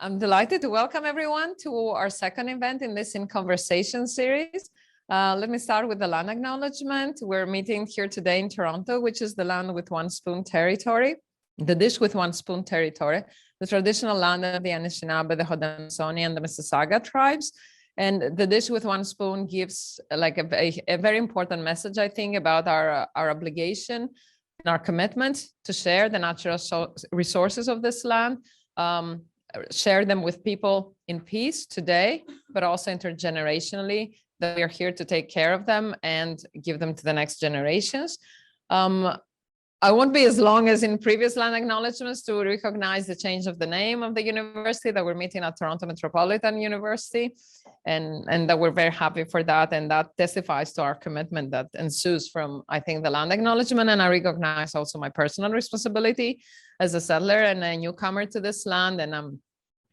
I'm delighted to welcome everyone to our second event in this In Conversation series. Let me start with the land acknowledgement. We're meeting here today in Toronto, which is the land with one spoon territory, the dish with one spoon territory, the traditional land of the Anishinaabe, the Haudenosaunee, and the Mississauga tribes. And the dish with one spoon gives like a very important message, I think, about our obligation and our commitment to share the natural resources of this land, share them with people in peace today, but also intergenerationally, that we are here to take care of them and give them to the next generations. I won't be as long as in previous land acknowledgements to recognize the change of the name of the university, that we're meeting at Toronto Metropolitan University, and that we're very happy for that. And that testifies to our commitment that ensues from, I think, the land acknowledgement. And I recognize also my personal responsibility as a settler and a newcomer to this land. And I'm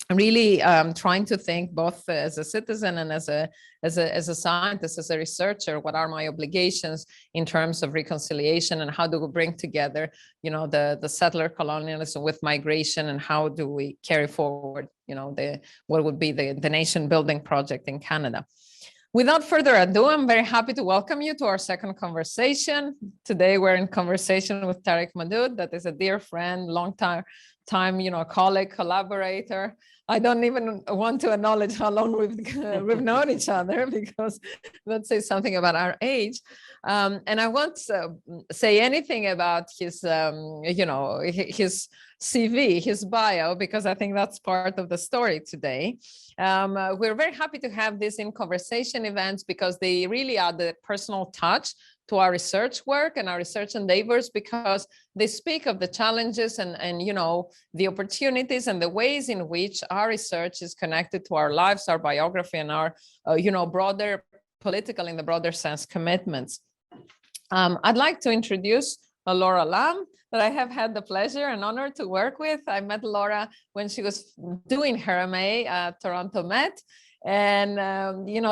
really trying to think both as a citizen and as a scientist, as a researcher, what are my obligations in terms of reconciliation, and how do we bring together, the settler colonialism with migration, and how do we carry forward, what would be the nation building project in Canada. Without further ado, I'm very happy to welcome you to our second conversation. Today, we're in conversation with Tariq Modood, that is a dear friend, long time, colleague, collaborator. I don't even want to acknowledge how long we've known each other, because that says something about our age. And I won't say anything about his, his CV, his bio, because I think that's part of the story today. We're very happy to have this In Conversation events, because they really are the personal touch to our research work and our research endeavors, because they speak of the challenges and the opportunities and the ways in which our research is connected to our lives, our biography, and our broader political, in the broader sense, commitments. I'd like to introduce Laura Lam, that I have had the pleasure and honor to work with. I met Laura when she was doing her MA at Toronto Met. And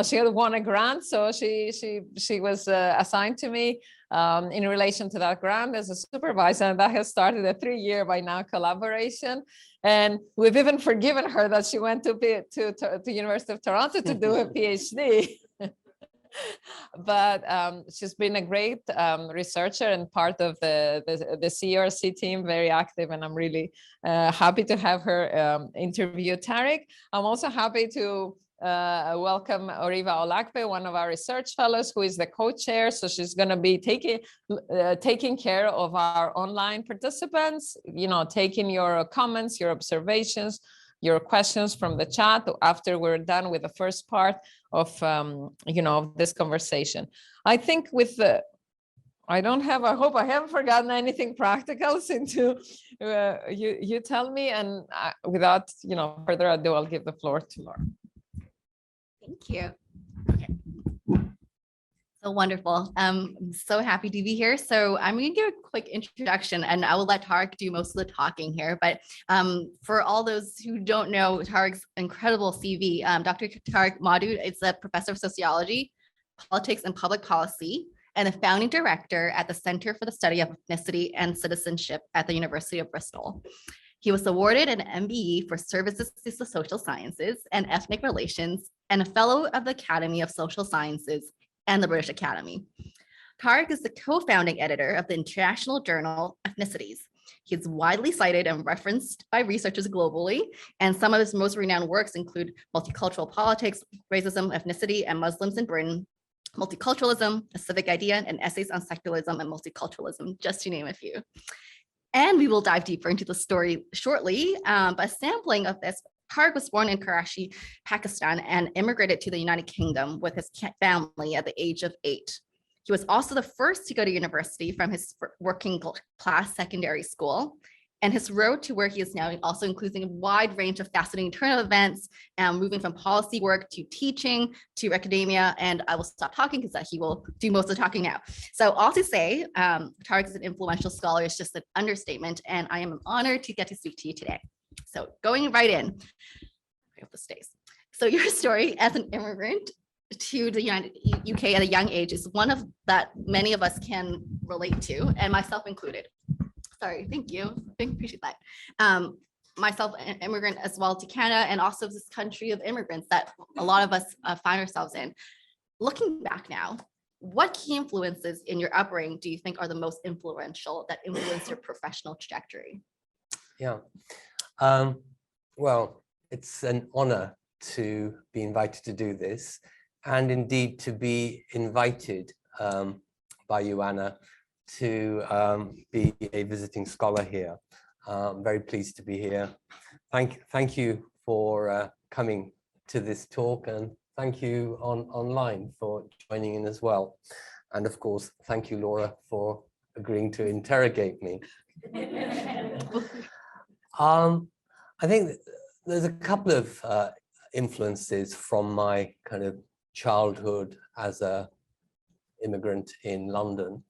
she had won a grant, so she was assigned to me in relation to that grant as a supervisor, and that has started a 3-year by now collaboration. And we've even forgiven her that she went to the University of Toronto to do a PhD. But she's been a great researcher and part of the CERC team, very active, and I'm really happy to have her interview Tariq. I'm also happy to welcome Oriva Olakpe, one of our research fellows, who is the co-chair. So she's going to be taking care of our online participants, taking your comments, your observations, your questions from the chat after we're done with the first part of this conversation. I think I hope I haven't forgotten anything practical, since you tell me, and without further ado, I'll give the floor to Laura. Thank you. Okay. So wonderful. I'm so happy to be here. So I'm going to give a quick introduction, and I will let Tariq do most of the talking here. But for all those who don't know Tariq's incredible CV, Dr. Tariq Modood is a professor of sociology, politics, and public policy, and a founding director at the Center for the Study of Ethnicity and Citizenship at the University of Bristol. He was awarded an MBE for services to the social sciences and ethnic relations, and a fellow of the Academy of Social Sciences and the British Academy. Tariq is the co-founding editor of the international journal Ethnicities. He is widely cited and referenced by researchers globally, and some of his most renowned works include Multicultural Politics, Racism, Ethnicity, and Muslims in Britain, Multiculturalism, A Civic Idea, and Essays on Secularism and Multiculturalism, just to name a few. And we will dive deeper into the story shortly, but a sampling of this. Tariq was born in Karachi, Pakistan, and immigrated to the United Kingdom with his family at the age of 8. He was also the first to go to university from his working class secondary school. And his road to where he is now also includes a wide range of fascinating turn of events, moving from policy work to teaching to academia. And I will stop talking because he will do most of the talking now. So all to say, Tariq is an influential scholar. It's just an understatement. And I am honored to get to speak to you today. So going right in, I hope this stays. So your story as an immigrant to the UK at a young age is one of that many of us can relate to, and myself included. Sorry, thank you. I appreciate that. myself an immigrant as well to Canada, and also this country of immigrants that a lot of us find ourselves in. Looking back now, what key influences in your upbringing do you think are the most influential that influenced your professional trajectory? Yeah, well, it's an honor to be invited to do this, and indeed to be invited by you, Anna, to be a visiting scholar here. I'm very pleased to be here. Thank you for coming to this talk, and thank you online for joining in as well. And of course, thank you, Laura, for agreeing to interrogate me. I think there's a couple of influences from my kind of childhood as a immigrant in London.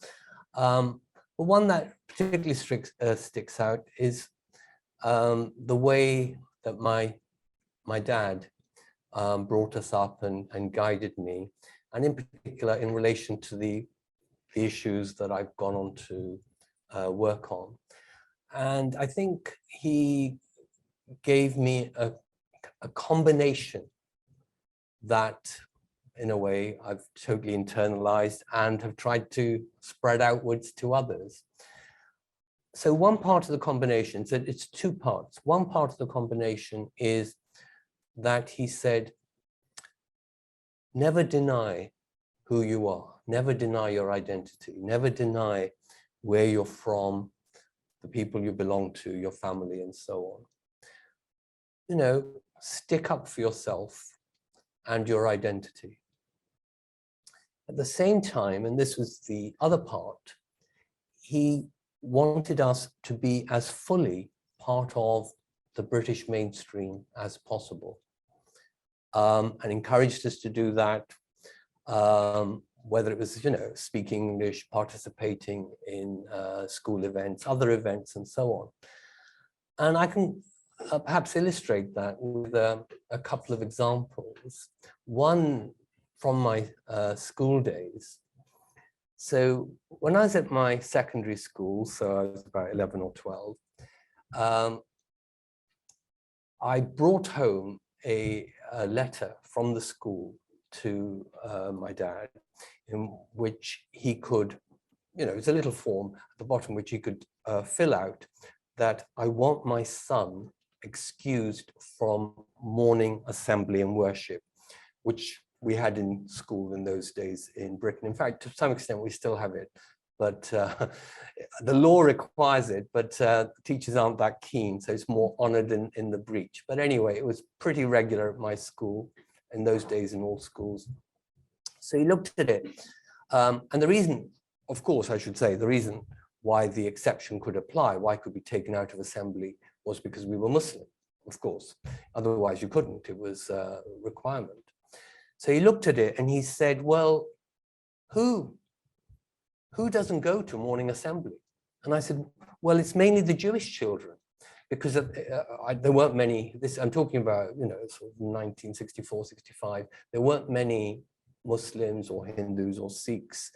But one that particularly sticks out is the way that my dad brought us up and guided me, and in particular in relation to the issues that I've gone on to work on. And I think he gave me a combination that, in a way, I've totally internalized and have tried to spread outwards to others. So one part of the combination, so it's two parts. One part of the combination is that he said, never deny who you are, never deny your identity, never deny where you're from, the people you belong to, your family, and so on. You know, stick up for yourself and your identity. At the same time, and this was the other part, he wanted us to be as fully part of the British mainstream as possible, and encouraged us to do that, whether it was, you know, speaking English, participating in school events, other events, and so on. And I can perhaps illustrate that with a couple of examples. One from my school days. So when I was at my secondary school, so I was about 11 or 12, I brought home a letter from the school to my dad, in which he could, you know, it's a little form at the bottom which he could fill out, that I want my son excused from morning assembly and worship, which we had in school in those days in Britain. In fact, to some extent, we still have it, but the law requires it, but teachers aren't that keen, so it's more honored in the breach. But anyway, it was pretty regular at my school in those days, in all schools. So he looked at it, and the reason, of course, I should say, the reason why the exception could apply, why could be taken out of assembly, was because we were Muslim, of course. Otherwise, you couldn't. It was a requirement. So he looked at it and he said, well, who doesn't go to morning assembly? And I said, well, it's mainly the Jewish children, because there weren't many, I'm talking about, you know, sort of 1964, 65, there weren't many Muslims or Hindus or Sikhs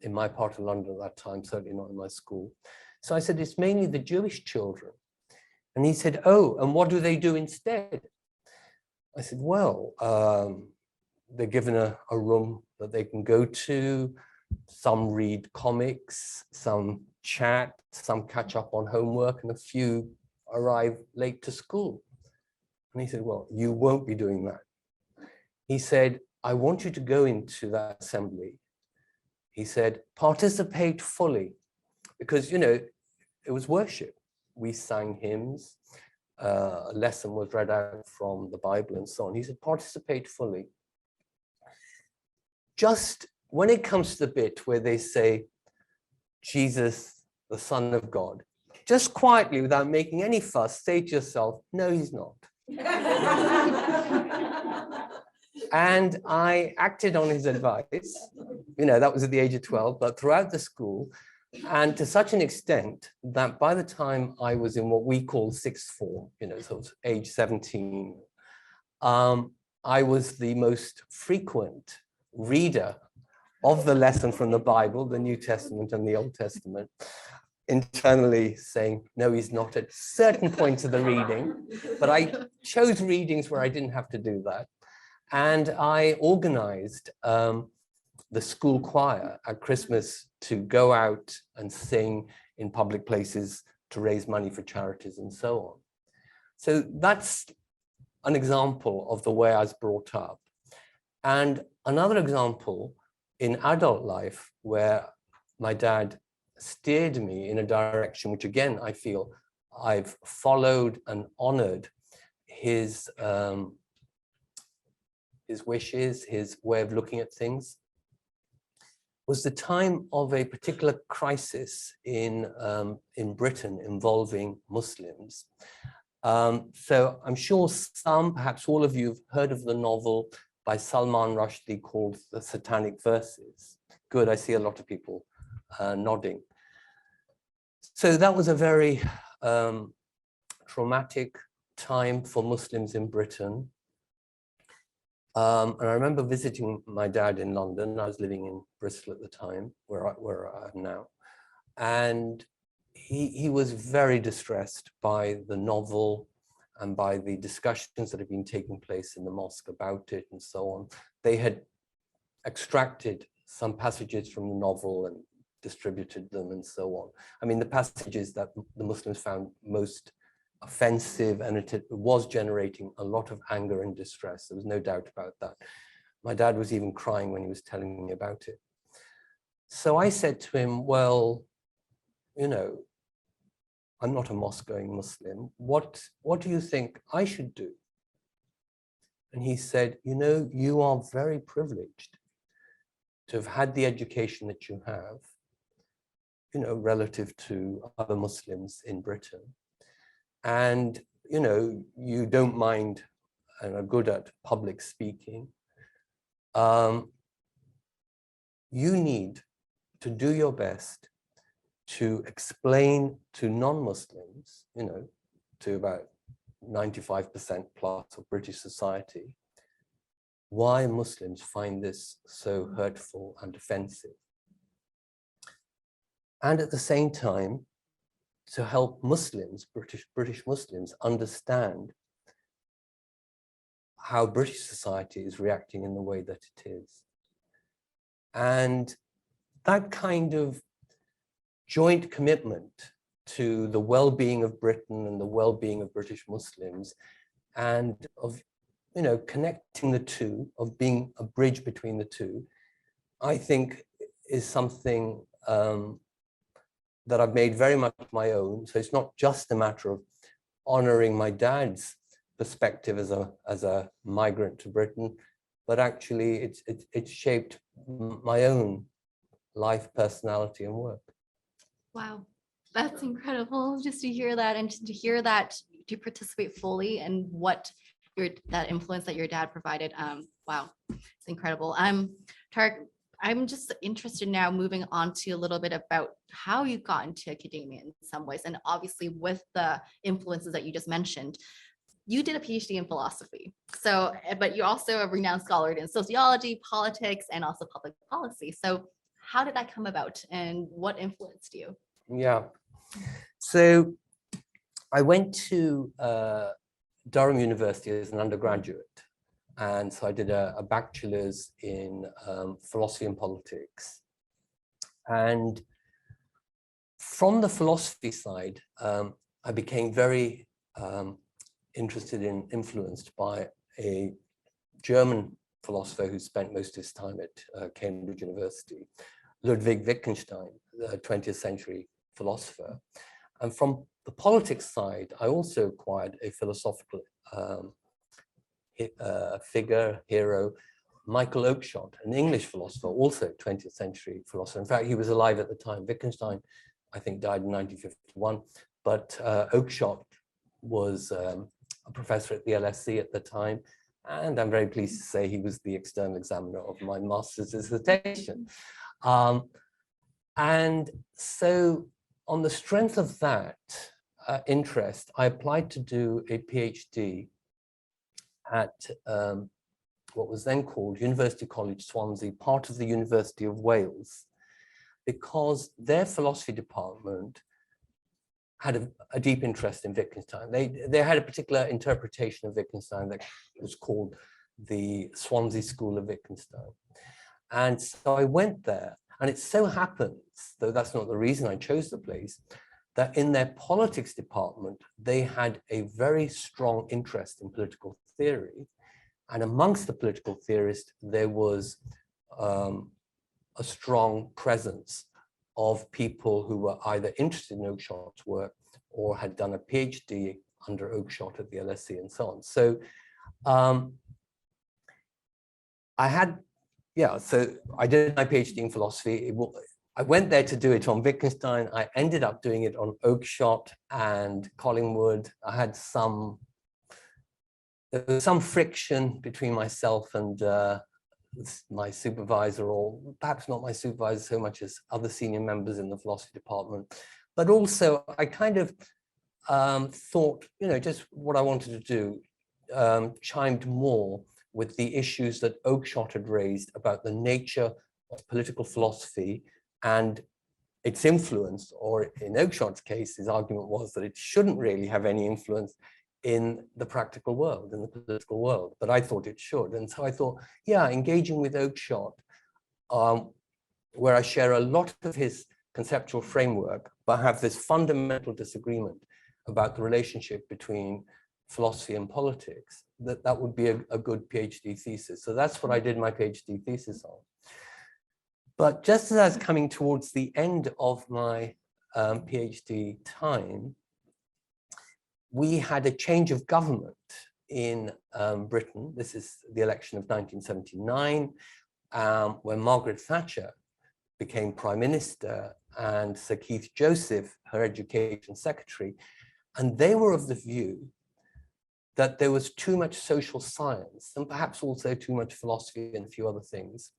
in my part of London at that time, certainly not in my school. So I said, it's mainly the Jewish children. And he said, oh, and what do they do instead? I said, well, they're given a room that they can go to. Some read comics, some chat, some catch up on homework, and a few arrive late to school. And he said, well, you won't be doing that. He said, I want you to go into that assembly. He said, participate fully, because, you know, it was worship. We sang hymns, a lesson was read out from the Bible and so on. He said, participate fully. Just when it comes to the bit where they say, Jesus, the Son of God, just quietly, without making any fuss, say to yourself, no, he's not. And I acted on his advice. You know, that was at the age of 12, but throughout the school, and to such an extent that by the time I was in what we call sixth form, you know, so age 17, I was the most frequent reader of the lesson from the Bible, the New Testament and the Old Testament, internally saying, no, he's not at certain points of the reading, but I chose readings where I didn't have to do that. And I organized the school choir at Christmas to go out and sing in public places to raise money for charities and so on. So that's an example of the way I was brought up. And another example in adult life where my dad steered me in a direction which, again, I feel I've followed and honored his wishes, his way of looking at things, was the time of a particular crisis in Britain involving Muslims. So I'm sure some, perhaps all of you, have heard of the novel by Salman Rushdie called The Satanic Verses. Good, I see a lot of people nodding. So that was a very traumatic time for Muslims in Britain. And I remember visiting my dad in London. I was living in Bristol at the time, where I am now. And he was very distressed by the novel and by the discussions that had been taking place in the mosque about it and so on. They had extracted some passages from the novel and distributed them and so on. I mean, the passages that the Muslims found most offensive, and it was generating a lot of anger and distress. There was no doubt about that. My dad was even crying when he was telling me about it. So I said to him, well, you know, I'm not a mosque-going Muslim. What do you think I should do? And he said, you know, you are very privileged to have had the education that you have, you know, relative to other Muslims in Britain. And, you know, you don't mind and are good at public speaking. You need to do your best to explain to non-Muslims, you know, to about 95% plus of British society, why Muslims find this so hurtful and offensive. And at the same time, to help Muslims, British Muslims, understand how British society is reacting in the way that it is. And that kind of joint commitment to the well-being of Britain and the well-being of British Muslims, and of, you know, connecting the two, of being a bridge between the two, I think is something that I've made very much my own. So it's not just a matter of honoring my dad's perspective as a migrant to Britain, but actually it's shaped my own life, personality, and work. Wow, that's incredible just to hear that, and to hear that you participate fully in what that influence that your dad provided. Wow, it's incredible. Tariq, I'm just interested now, moving on to a little bit about how you got into academia in some ways, and obviously with the influences that you just mentioned. You did a PhD in philosophy, so, but you're also a renowned scholar in sociology, politics, and also public policy. So how did that come about, and what influenced you? Yeah, so I went to Durham University as an undergraduate. And so I did a bachelor's in philosophy and politics. And from the philosophy side, I became very interested and influenced by a German philosopher who spent most of his time at Cambridge University, Ludwig Wittgenstein, the 20th century philosopher. And from the politics side, I also acquired a philosophical hero, Michael Oakeshott, an English philosopher, also 20th century philosopher. In fact, he was alive at the time. Wittgenstein, I think, died in 1951, but Oakeshott was a professor at the LSE at the time. And I'm very pleased to say he was the external examiner of my master's dissertation. And so on the strength of that interest, I applied to do a PhD at what was then called University College Swansea, part of the University of Wales, because their philosophy department had a deep interest in Wittgenstein. They had a particular interpretation of Wittgenstein that was called the Swansea School of Wittgenstein. And so I went there, and it so happens, though that's not the reason I chose the place, that in their politics department, they had a very strong interest in political theory. And amongst the political theorists, there was a strong presence of people who were either interested in Oakeshott's work or had done a PhD under Oakeshott at the LSE and so on. So so I did my PhD in philosophy. I went there to do it on Wittgenstein. I ended up doing it on Oakeshott and Collingwood. There was some friction between myself and my supervisor, or perhaps not my supervisor so much as other senior members in the philosophy department. But also I kind of thought, just what I wanted to do chimed more with the issues that Oakeshott had raised about the nature of political philosophy and its influence, or in Oakeshott's case, his argument was that it shouldn't really have any influence in the practical world, in the political world, but I thought it should. And so I thought, engaging with Oakeshott, where I share a lot of his conceptual framework, but have this fundamental disagreement about the relationship between philosophy and politics, that would be a good PhD thesis. So that's what I did my PhD thesis on. But just as I was coming towards the end of my PhD time, we had a change of government in Britain. This is the election of 1979, when Margaret Thatcher became Prime Minister and Sir Keith Joseph, her Education Secretary. And they were of the view that there was too much social science and perhaps also too much philosophy and a few other things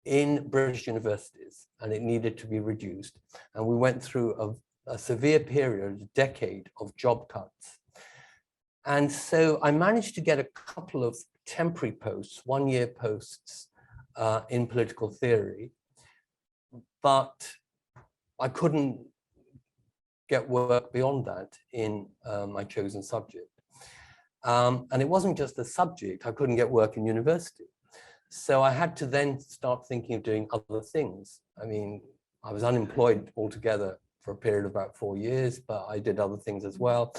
in British universities, and it needed to be reduced. And we went through a severe period, a decade of job cuts. And so I managed to get a couple of temporary posts, one-year posts in political theory, but I couldn't get work beyond that in my chosen subject. And it wasn't just the subject, I couldn't get work in university. So I had to then start thinking of doing other things. I mean, I was unemployed altogether for a period of about 4 years, but I did other things as well,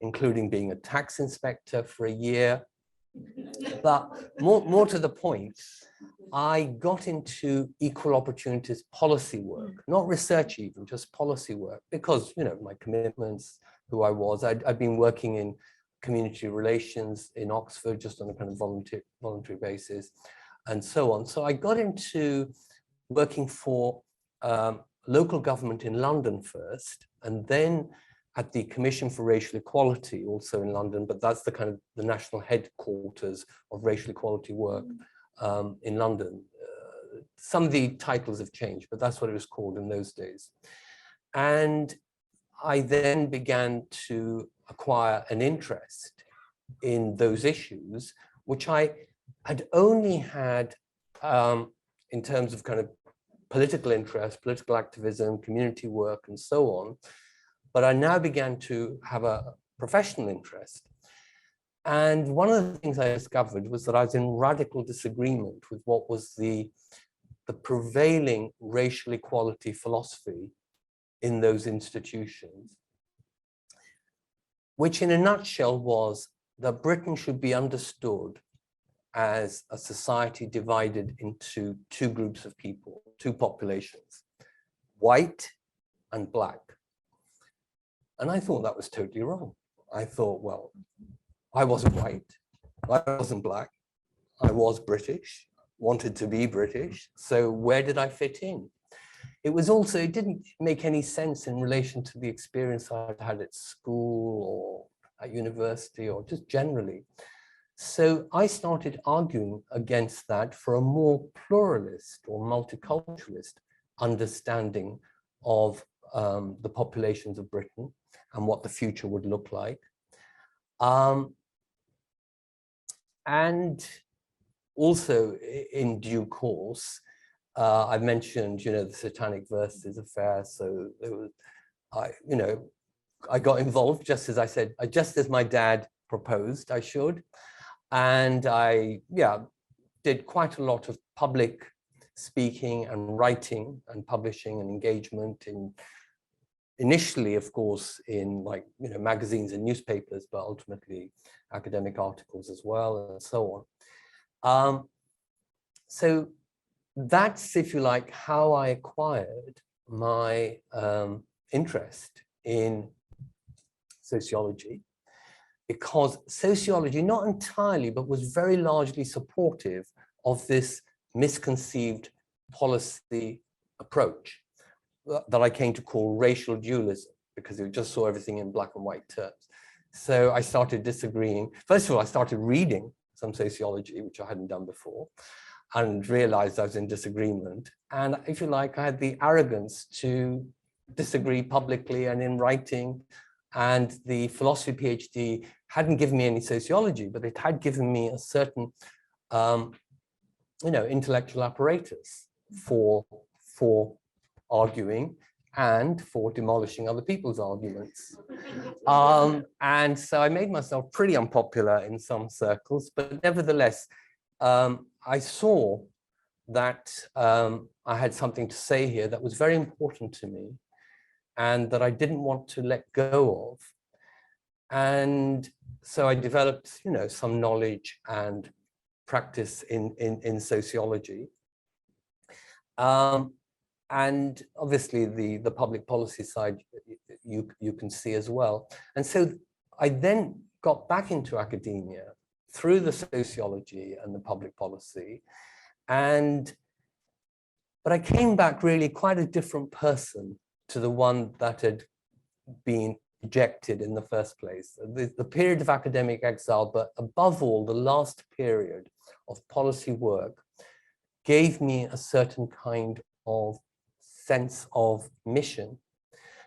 including being a tax inspector for a year. But more to the point, I got into equal opportunities policy work, not research even, just policy work, because, my commitments, who I was. I'd been working in community relations in Oxford, just on a kind of voluntary basis, and so on. So I got into working for local government in London first, and then at the Commission for Racial Equality, also in London, but that's the kind of the national headquarters of racial equality work in London. Some of the titles have changed, but that's what it was called in those days. And I then began to acquire an interest in those issues, which I had only had in terms of kind of political interest, political activism, community work, and so on. But I now began to have a professional interest. And one of the things I discovered was that I was in radical disagreement with what was the prevailing racial equality philosophy in those institutions, which in a nutshell was that Britain should be understood as a society divided into two groups of people, two populations, white and black. And I thought that was totally wrong. I thought, well, I wasn't white, I wasn't black, I was British, wanted to be British, so where did I fit in? It didn't make any sense in relation to the experience I'd had at school or at university or just generally. So I started arguing against that for a more pluralist or multiculturalist understanding of the populations of Britain and what the future would look like. And also in due course, I mentioned, the Satanic Verses affair. So there was, I got involved, just as I said, just as my dad proposed I should. And I, did quite a lot of public speaking and writing and publishing and engagement in, initially, of course, in like, magazines and newspapers, but ultimately academic articles as well, and so on. So that's, if you like, how I acquired my interest in sociology, because sociology, not entirely, but was very largely supportive of this misconceived policy approach that I came to call racial dualism, because it just saw everything in black and white terms. So I started disagreeing. First of all, I started reading some sociology, which I hadn't done before, and realized I was in disagreement. And if you like, I had the arrogance to disagree publicly and in writing. And the philosophy PhD hadn't given me any sociology, but it had given me a certain, intellectual apparatus for arguing and for demolishing other people's arguments. And so I made myself pretty unpopular in some circles, but nevertheless, I saw that I had something to say here that was very important to me, and that I didn't want to let go of. And so I developed, some knowledge and practice in sociology. And obviously the public policy side, you can see as well. And so I then got back into academia through the sociology and the public policy. But I came back really quite a different person to the one that had been ejected in the first place. The period of academic exile, but above all, the last period of policy work gave me a certain kind of sense of mission.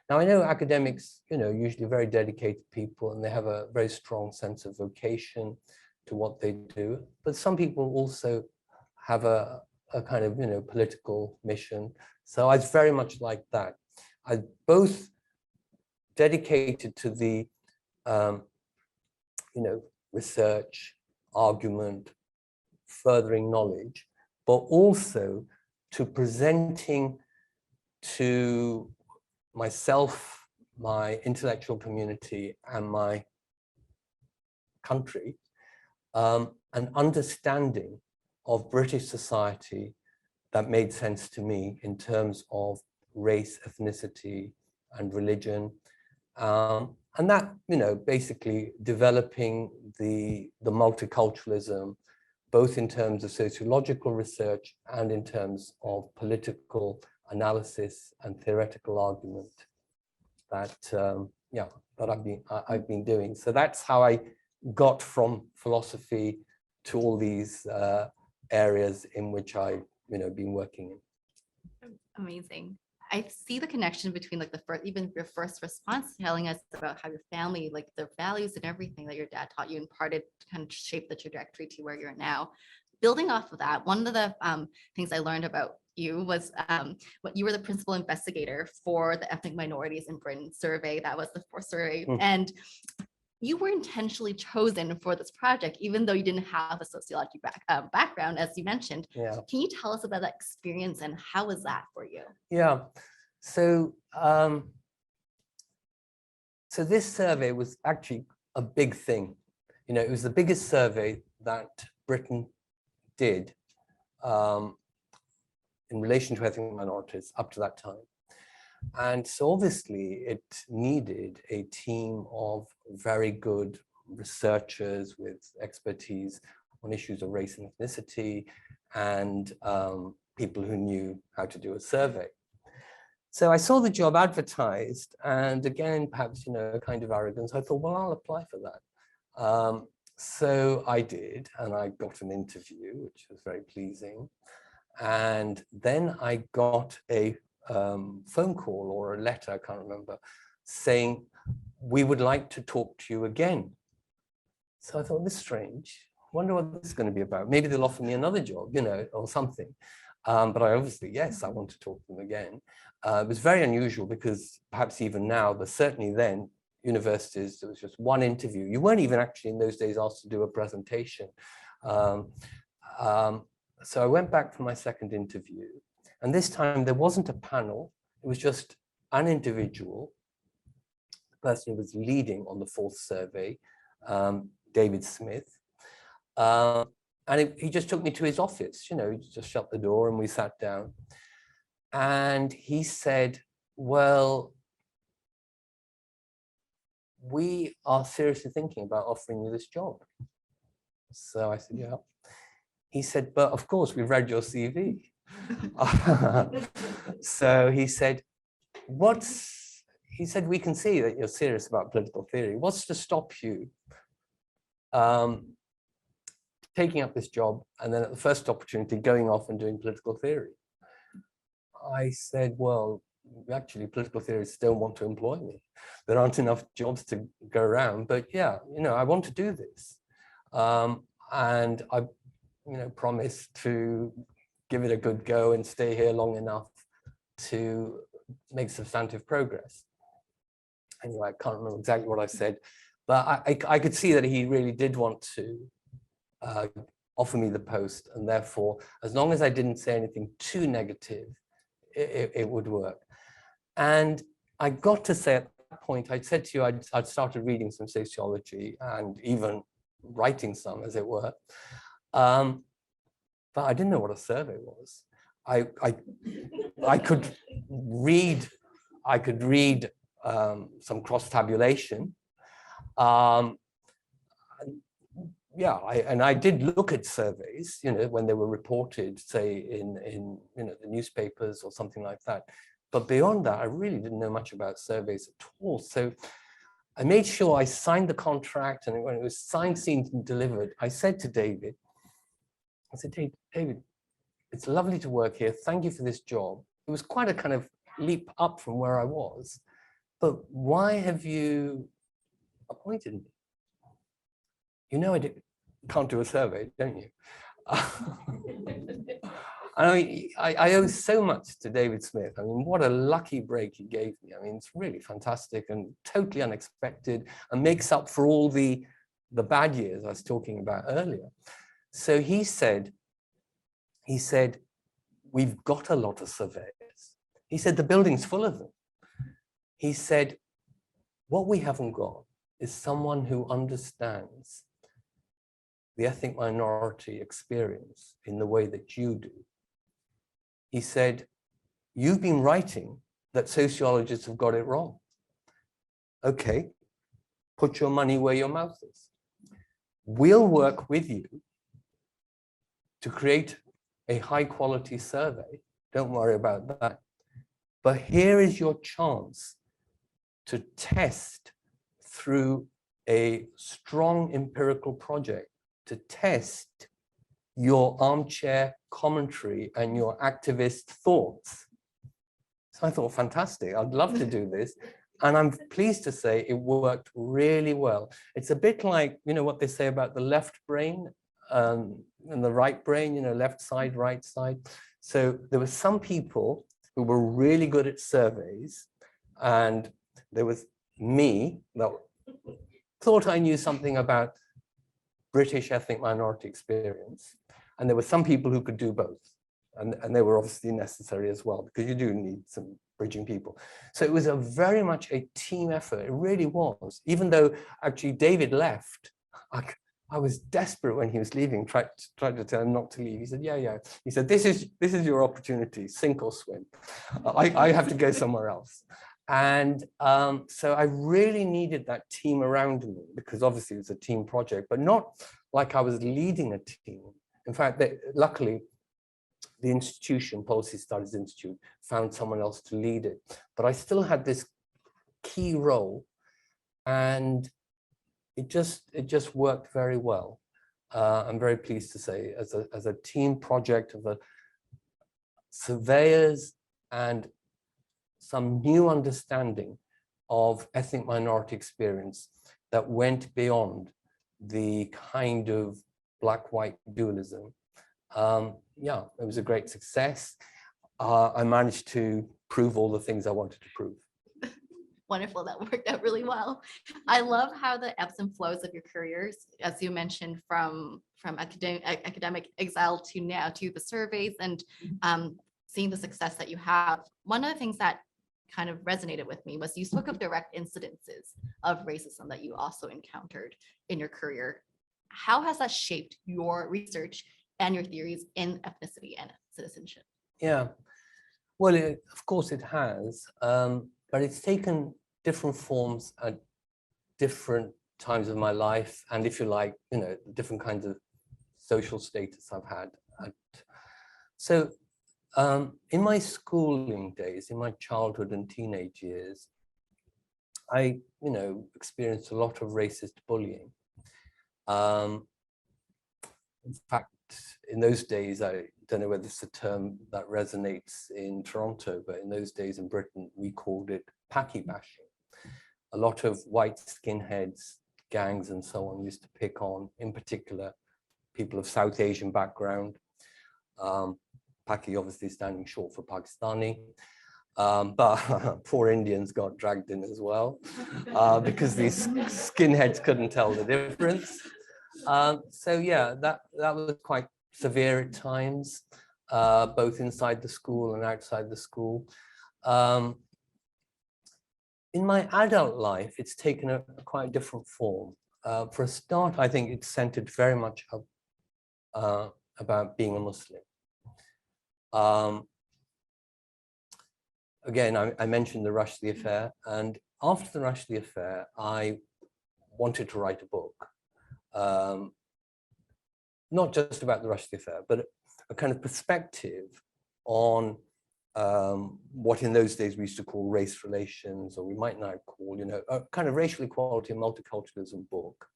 Now, I know academics, usually very dedicated people, and they have a very strong sense of vocation to what they do, but some people also have a kind of, political mission. So I was very much like that. I both dedicated to the, research, argument, furthering knowledge, but also to presenting to myself, my intellectual community, and my country, an understanding of British society that made sense to me in terms of race, ethnicity, and religion. And that, basically developing the multiculturalism, both in terms of sociological research and in terms of political analysis and theoretical argument that, that I've been doing. So that's how I got from philosophy to all these areas in which I've, been working in. Amazing. I see the connection between like even your first response telling us about how your family, like their values and everything that your dad taught you imparted to kind of shape the trajectory to where you're now. Building off of that, one of the things I learned about you was what you were the principal investigator for the ethnic minorities in Britain survey. That was the fourth survey. And you were intentionally chosen for this project, even though you didn't have a sociology background, as you mentioned. Yeah. Can you tell us about that experience and how was that for you? Yeah. So, so this survey was actually a big thing. It was the biggest survey that Britain did in relation to ethnic minorities up to that time. And so obviously it needed a team of very good researchers with expertise on issues of race and ethnicity, and people who knew how to do a survey. So I saw the job advertised, and again, perhaps, kind of arrogance, I thought, well, I'll apply for that. So I did, and I got an interview, which was very pleasing. And then I got a phone call or a letter, I can't remember, saying, we would like to talk to you again. So I thought, this is strange. Wonder what this is going to be about. Maybe they'll offer me another job, or something. But I obviously, yes, I want to talk to them again. It was very unusual because perhaps even now, but certainly then, universities. There was just one interview. You weren't even actually in those days asked to do a presentation. So I went back for my second interview, and this time there wasn't a panel. It was just an individual, the person who was leading on the fourth survey, David Smith. And he just took me to his office, you know, he just shut the door and we sat down. And he said, well, we are seriously thinking about offering you this job. So I said, yeah. He said, but of course, we've read your CV. So he said, he said, we can see that you're serious about political theory. What's to stop you taking up this job and then at the first opportunity going off and doing political theory? I said, well, actually political theorists don't want to employ me. There aren't enough jobs to go around, but yeah, you know, I want to do this. And I, you know, promised to give it a good go and stay here long enough to make substantive progress. Anyway, I can't remember exactly what I said, but I could see that he really did want to offer me the post, and therefore, as long as I didn't say anything too negative, it would work. And I got to say at that point, I'd said to you, I'd started reading some sociology and even writing some, as it were. But I didn't know what a survey was. I could read some cross-tabulation. Yeah, and I did look at surveys, you know, when they were reported, say in you know, the newspapers or something like that. But beyond that, I really didn't know much about surveys at all. So I made sure I signed the contract, and when it was signed, sealed, and delivered, I said to David, I said, David, it's lovely to work here. Thank you for this job. It was quite a kind of leap up from where I was. But why have you appointed me? You know, can't do a survey, don't you? I mean, I owe so much to David Smith. I mean, what a lucky break he gave me. I mean, it's really fantastic and totally unexpected, and makes up for all the bad years I was talking about earlier. So he said, we've got a lot of surveyors. He said, the building's full of them. He said, what we haven't got is someone who understands the ethnic minority experience in the way that you do. He said, you've been writing that sociologists have got it wrong. Okay, put your money where your mouth is. We'll work with you to create a high quality survey. Don't worry about that. But here is your chance to test through a strong empirical project, to test your armchair commentary and your activist thoughts. So I thought, fantastic, I'd love to do this. And I'm pleased to say it worked really well. It's a bit like, you know, what they say about the left brain and the right brain, you know, left side, right side. So there were some people who were really good at surveys, and there was me that thought I knew something about British ethnic minority experience. And there were some people who could do both. And they were obviously necessary as well, because you do need some bridging people. So it was a very much a team effort. It really was. Even though actually David left, I was desperate when he was leaving, tried to tell him not to leave. He said, yeah. He said, this is your opportunity, sink or swim. I have to go somewhere else. And so I really needed that team around me, because obviously it was a team project, but not like I was leading a team. In fact, luckily, the institution, Policy Studies Institute, found someone else to lead it. But I still had this key role, and it just worked very well. I'm very pleased to say, as a team project of the surveyors and some new understanding of ethnic minority experience that went beyond the kind of black-white dualism. Yeah, it was a great success. I managed to prove all the things I wanted to prove. Wonderful. That worked out really well. I love how the ebbs and flows of your careers, as you mentioned, from academic exile to now to the surveys and seeing the success that you have. One of the things that kind of resonated with me was you spoke of direct incidences of racism that you also encountered in your career. How has that shaped your research and your theories in ethnicity and citizenship? Yeah, well, of course it has, but it's taken different forms at different times of my life, and if you like, different kinds of social status I've had. So in my schooling days, in my childhood and teenage years, I, experienced a lot of racist bullying. In fact, in those days, I don't know whether it's a term that resonates in Toronto, but in those days in Britain, we called it Paki bashing. A lot of white skinheads, gangs and so on used to pick on, in particular, people of South Asian background. Paki obviously standing short for Pakistani, but poor Indians got dragged in as well because these skinheads couldn't tell the difference. So yeah, that was quite severe at times, both inside the school and outside the school. In my adult life, it's taken a quite different form. For a start, I think it's centered very much about being a Muslim. Again, I mentioned the Rushdie affair, and after the Rushdie affair, I wanted to write a book. Not just about the Rushdie affair, but a kind of perspective on what in those days we used to call race relations, or we might now call, a kind of racial equality and multiculturalism book,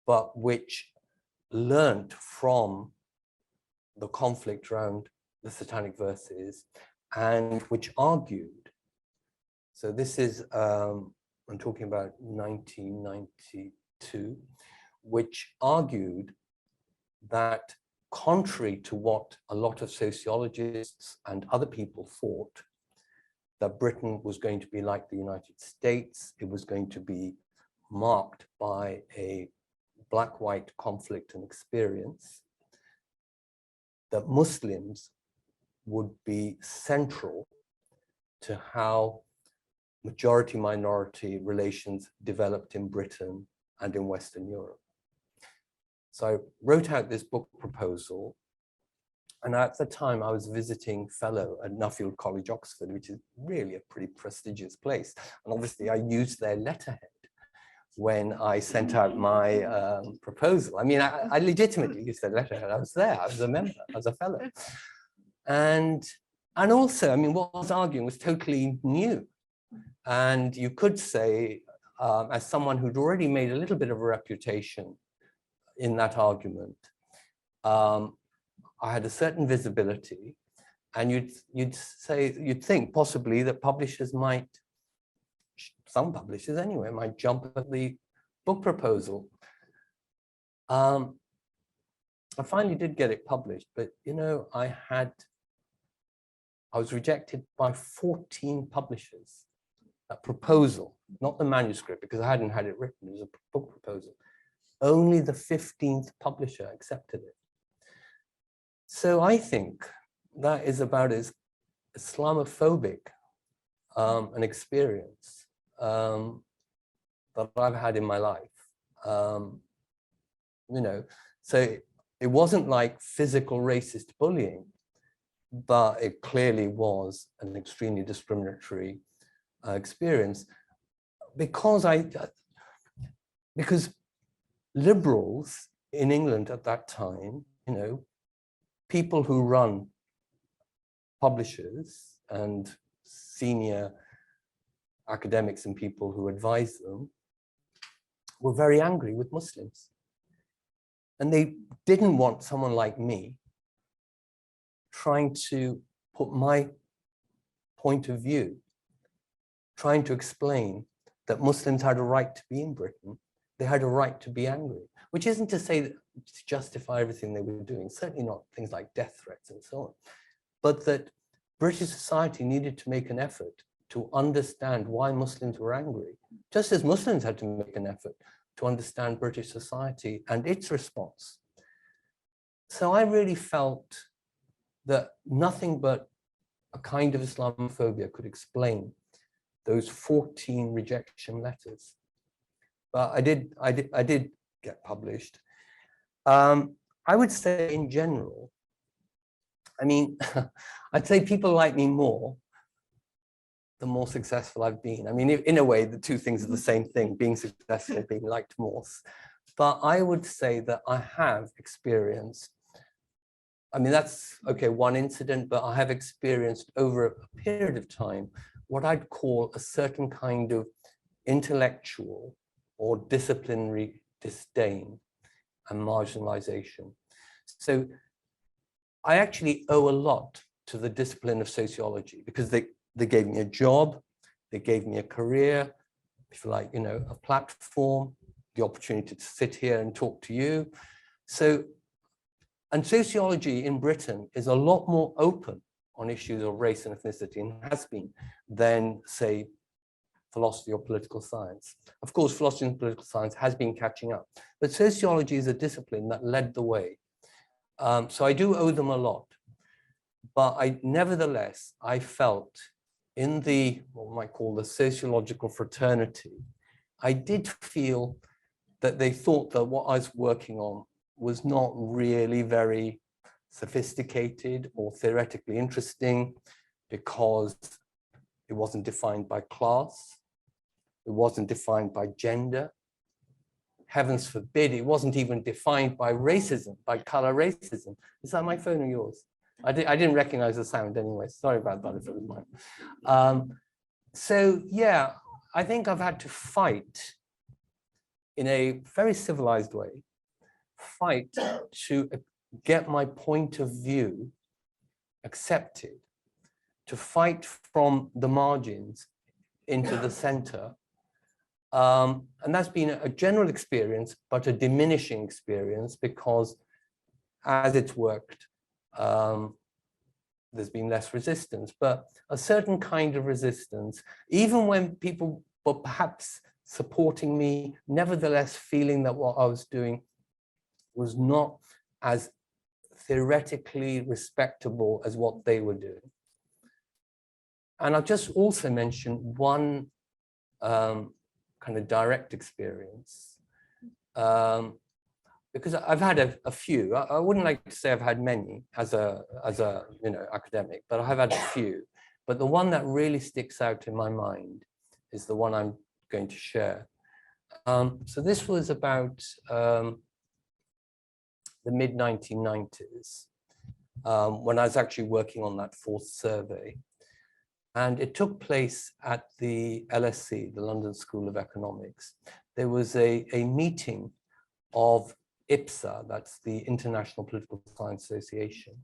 but which learnt from the conflict around the Satanic Verses, and which argued, so this is, I'm talking about 1992, which argued that contrary to what a lot of sociologists and other people thought, that Britain was going to be like the United States, it was going to be marked by a black-white conflict and experience, that Muslims would be central to how majority-minority relations developed in Britain and in Western Europe. So I wrote out this book proposal, and at the time I was visiting fellow at Nuffield College, Oxford, which is really a pretty prestigious place. And obviously I used their letterhead when I sent out my proposal. I mean, I legitimately used their letterhead. I was there, I was a member, I was a fellow. And also, I mean, what I was arguing was totally new. And you could say, as someone who'd already made a little bit of a reputation in that argument, I had a certain visibility, and you'd think possibly that publishers might, some publishers anyway, might jump at the book proposal. I finally did get it published, but I was rejected by 14 publishers. That proposal, not the manuscript, because I hadn't had it written, it was a book proposal. Only the 15th publisher accepted it. So I think that is about as Islamophobic an experience that I've had in my life. So it wasn't like physical racist bullying, but it clearly was an extremely discriminatory experience, because liberals in England at that time, people who run publishers and senior academics and people who advise them, were very angry with Muslims. And they didn't want someone like me trying to put my point of view, trying to explain that Muslims had a right to be in Britain, they had a right to be angry, which isn't to say that to justify everything they were doing, certainly not things like death threats and so on, but that British society needed to make an effort to understand why Muslims were angry, just as Muslims had to make an effort to understand British society and its response. So I really felt that nothing but a kind of Islamophobia could explain those 14 rejection letters. But I did get published. I would say in general, I mean, I'd say people like me more, the more successful I've been. I mean, in a way, the two things are the same thing, being successful, being liked more. But I would say that I have experienced, I mean, that's, okay, one incident, but I have experienced over a period of time what I'd call a certain kind of intellectual or disciplinary disdain and marginalization. So I actually owe a lot to the discipline of sociology, because they gave me a job, they gave me a career, if you like, you know, a platform, the opportunity to sit here and talk to you. So, and sociology in Britain is a lot more open on issues of race and ethnicity, and has been, than, say, philosophy or political science. Of course, philosophy and political science has been catching up, but sociology is a discipline that led the way. So I do owe them a lot, but nevertheless, I felt in the, what we might call the sociological fraternity, I did feel that they thought that what I was working on was not really very sophisticated or theoretically interesting, because it wasn't defined by class, it wasn't defined by gender, heavens forbid, it wasn't even defined by racism, by color racism. Is that my phone or yours? I didn't recognize the sound anyway. Sorry about that if it was mine. So yeah, I think I've had to fight in a very civilized way, fight to get my point of view accepted, to fight from the margins into the center. And that's been a general experience, but a diminishing experience, because as it's worked, there's been less resistance, but a certain kind of resistance, even when people were perhaps supporting me, nevertheless feeling that what I was doing was not as theoretically respectable as what they were doing. And I'll just also mention one kind of direct experience, because I've had a few. I wouldn't like to say I've had many as a you know, academic, but I have had a few. But the one that really sticks out in my mind is the one I'm going to share. So this was about the mid-1990s, when I was actually working on that fourth survey. And it took place at the LSE, the London School of Economics. There was a meeting of IPSA, that's the International Political Science Association.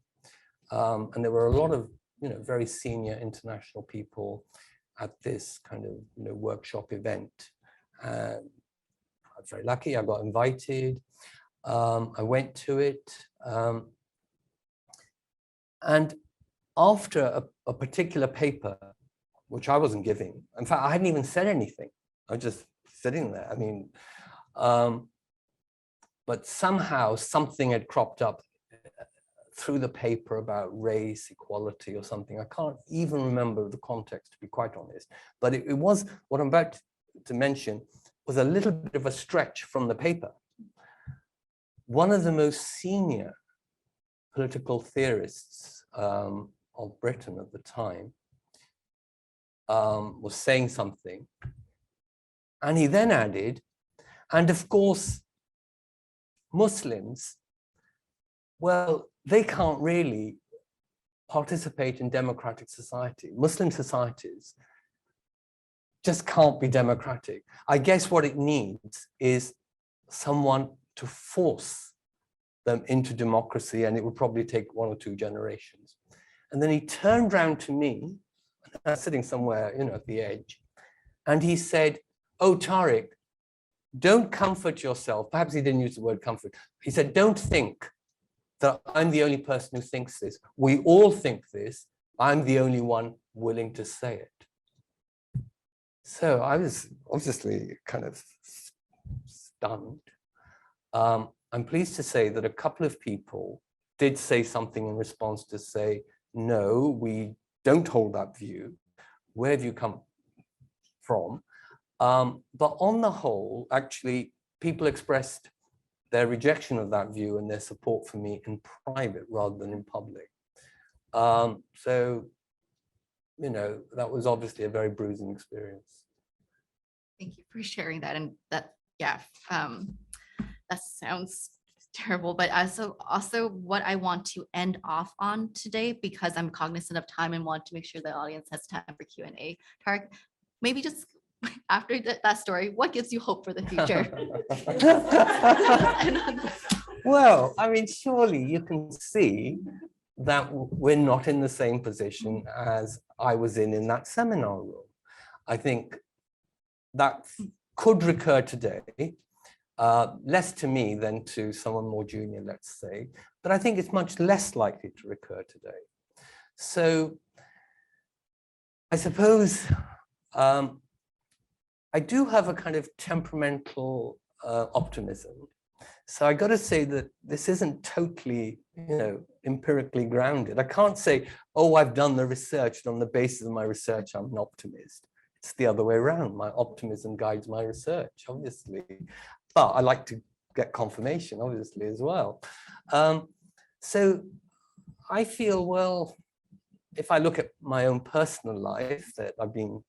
And there were a lot of, you know, very senior international people at this kind of, you know, workshop event. And I was very lucky, I got invited. I went to it. And after a particular paper, which I wasn't giving, in fact, I hadn't even said anything. I was just sitting there. I mean, but somehow something had cropped up through the paper about race, equality or something. I can't even remember the context, to be quite honest. But it was, what I'm about to mention was a little bit of a stretch from the paper. One of the most senior political theorists of Britain at the time was saying something. And he then added, and of course, Muslims, well, they can't really participate in democratic society. Muslim societies just can't be democratic. I guess what it needs is someone to force them into democracy, and it would probably take 1 or 2 generations. And then he turned around to me, I was sitting somewhere, you know, at the edge, and he said, "Oh, Tariq, don't comfort yourself." Perhaps he didn't use the word comfort. He said, "Don't think that I'm the only person who thinks this. We all think this. I'm the only one willing to say it." So I was obviously kind of stunned. I'm pleased to say that a couple of people did say something in response to say, no, we don't hold that view. Where have you come from? But on the whole, actually, people expressed their rejection of that view and their support for me in private rather than in public. So, you know, that was obviously a very bruising experience. Thank you for sharing that. And that, yeah, that sounds terrible. But also what I want to end off on today, because I'm cognizant of time and want to make sure the audience has time for Q&A. Tariq, maybe just after that story, what gives you hope for the future? Well, I mean, surely you can see that we're not in the same position as I was in that seminar room. I think that could recur today, less to me than to someone more junior, let's say, but I think it's much less likely to recur today. So I suppose I do have a kind of temperamental optimism. So I got to say that this isn't totally, you know, empirically grounded. I can't say, oh, I've done the research, and on the basis of my research, I'm an optimist. It's the other way around. My optimism guides my research, obviously. But I like to get confirmation, obviously, as well. So I feel, well, if I look at my own personal life that I've been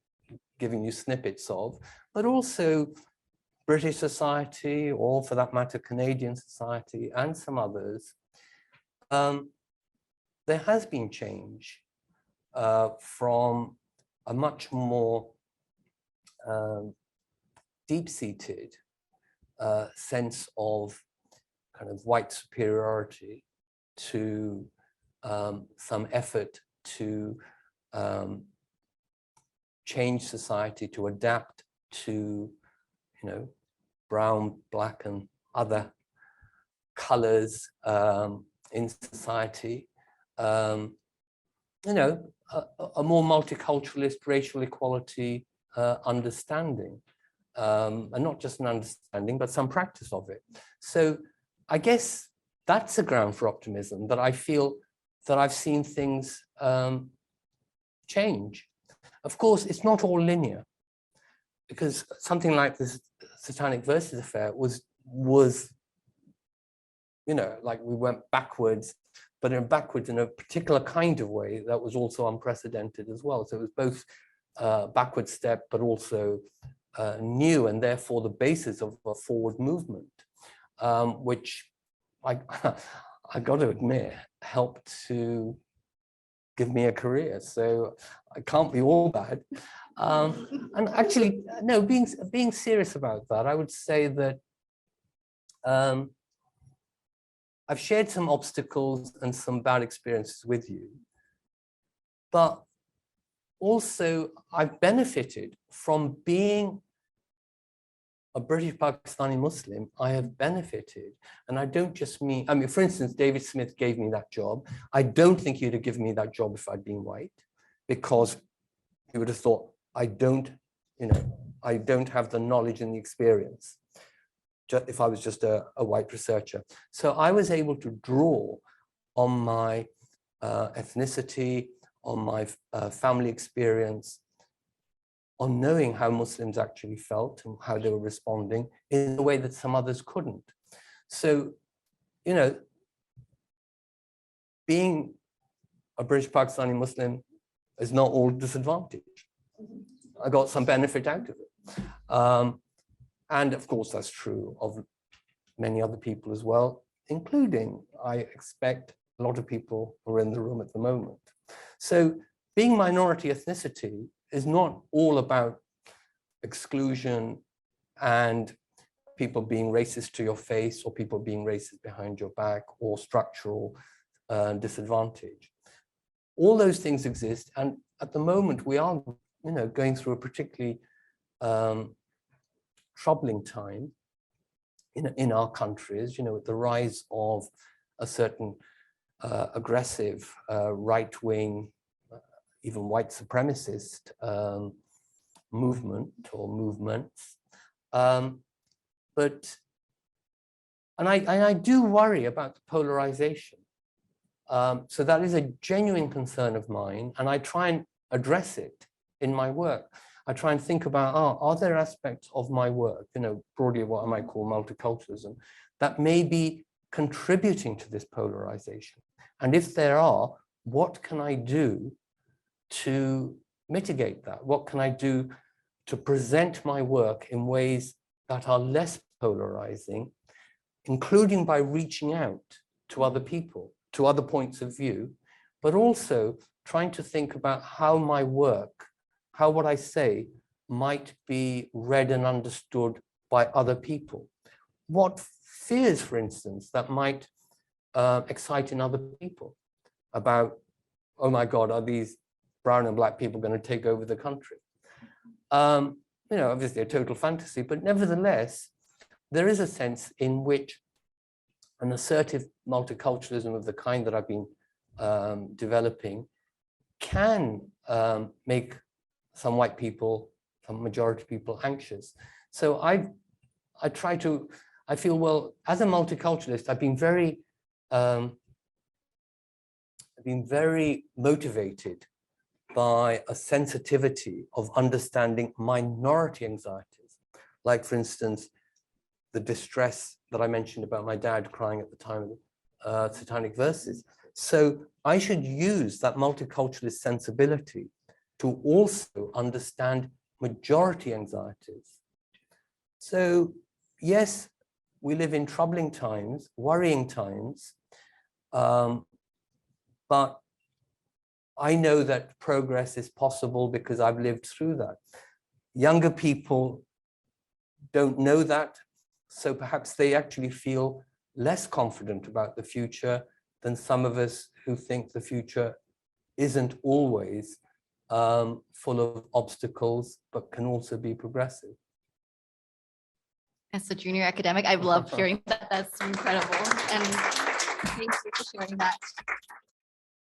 giving you snippets of, but also British society, or for that matter, Canadian society, and some others, there has been change from a much more deep-seated sense of kind of white superiority to some effort to change society, to adapt to, you know, brown, black, and other colors in society. You know, a more multiculturalist, racial equality understanding, and not just an understanding, but some practice of it. So I guess that's a ground for optimism, that I feel that I've seen things change. Of course, it's not all linear, because something like this Satanic Verses affair was, you know, like we went backwards, but backwards in a particular kind of way that was also unprecedented as well. So it was both backward step, but also new, and therefore the basis of a forward movement, which I got to admit helped to give me a career. So I can't be all bad. And actually, no, being serious about that, I would say that I've shared some obstacles and some bad experiences with you, but also I've benefited from being a British Pakistani Muslim. I have benefited, and I don't just mean, I mean, for instance, David Smith gave me that job. I don't think he'd have given me that job if I'd been white, because he would have thought, I don't, you know, I don't have the knowledge and the experience, just if I was just a white researcher. So I was able to draw on my ethnicity, on my family experience, on knowing how Muslims actually felt and how they were responding in a way that some others couldn't. So, you know, being a British Pakistani Muslim is not all disadvantage. I got some benefit out of it. And of course, that's true of many other people as well, including, I expect, a lot of people who are in the room at the moment. So being minority ethnicity is not all about exclusion and people being racist to your face, or people being racist behind your back, or structural disadvantage. All those things exist, and at the moment we are, you know, going through a particularly troubling time in our countries, you know, with the rise of a certain aggressive right-wing, even white supremacist movement or movements. And I do worry about the polarization. So that is a genuine concern of mine, and I try and address it in my work. I try and think about, are there aspects of my work, broadly what I might call multiculturalism, that may be contributing to this polarization? And if there are, what can I do to mitigate that? What can I do to present my work in ways that are less polarizing, including by reaching out to other people, to other points of view, but also trying to think about how my work, how what I say might be read and understood by other people. What fears, for instance, that might excite in other people about, oh my God, are these brown and black people going to take over the country? Obviously a total fantasy, but nevertheless, there is a sense in which an assertive multiculturalism of the kind that I've been developing can make some white people, some majority people anxious. So I feel, well, as a multiculturalist, I've been very motivated by a sensitivity of understanding minority anxieties. Like, for instance, the distress that I mentioned about my dad crying at the time of Satanic Verses. So I should use that multiculturalist sensibility to also understand majority anxieties. So yes, we live in troubling times, worrying times, but I know that progress is possible because I've lived through that. Younger people don't know that, so perhaps they actually feel less confident about the future than some of us who think the future isn't always full of obstacles, but can also be progressive. As a junior academic, I love hearing that. That's incredible. And thank you for sharing that.